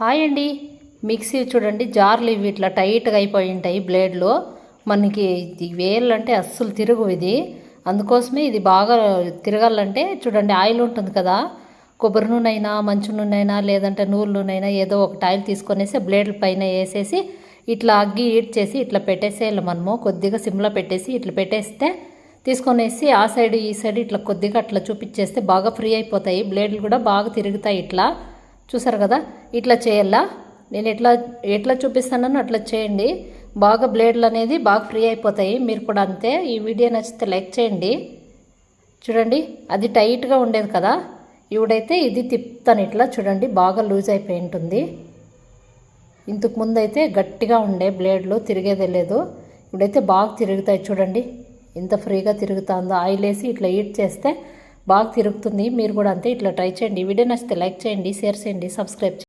Hi అండి. Mixie చూడండి, జార్లు ఇవి ఇట్లా టైట్గా అయిపోయి ఉంటాయి బ్లేడ్లు. మనకి వేలు అంటే అస్సలు తిరుగు ఇది. అందుకోసమే ఇది బాగా తిరగాలంటే చూడండి, ఆయిల్ ఉంటుంది కదా, కొబ్బరి నూనె అయినా మంచు నూనె అయినా లేదంటే నూనె నూనె అయినా ఏదో ఒకటి ఆయిల్ తీసుకొనేసి బ్లేడ్ల పైన వేసేసి ఇట్లా అగ్గి ఈడ్ చేసి ఇట్లా పెట్టేసేయాలి. మనము కొద్దిగా సిమ్లో పెట్టేసి ఇట్లా పెట్టేస్తే తీసుకొనేసి ఆ సైడ్ ఈ సైడ్ ఇట్లా కొద్దిగా అట్లా చూపించేస్తే బాగా ఫ్రీ అయిపోతాయి. బ్లేడ్లు కూడా బాగా తిరుగుతాయి. ఇట్లా చూసారు కదా, ఇట్లా చేయాలా. నేను ఎట్లా ఎట్లా చూపిస్తానో అట్లా చేయండి. బాగా బ్లేడ్లు అనేది బాగా ఫ్రీ అయిపోతాయి. మీరు కూడా అంతే. ఈ వీడియో నచ్చితే లైక్ చేయండి. చూడండి, అది టైట్గా ఉండేది కదా, ఇవిడైతే ఇది తిప్పుతాను ఇట్లా. చూడండి, బాగా లూజ్ అయిపోయి ఉంటుంది. ఇంతకు ముందు అయితే గట్టిగా ఉండే బ్లేడ్లు, తిరిగేదే లేదు. ఇప్పుడైతే బాగా తిరుగుతాయి. చూడండి ఎంత ఫ్రీగా తిరుగుతుందో. ఆయిల్ వేసి ఇట్లా హీట్ చేస్తే బాగా తిరుగుతుంది. మీరు కూడా అంతే, ఇట్లా ట్రై చేయండి. వీడియో నచ్చితే లైక్ చేయండి, షేర్ చేయండి, సబ్స్క్రైబ్ చేయండి.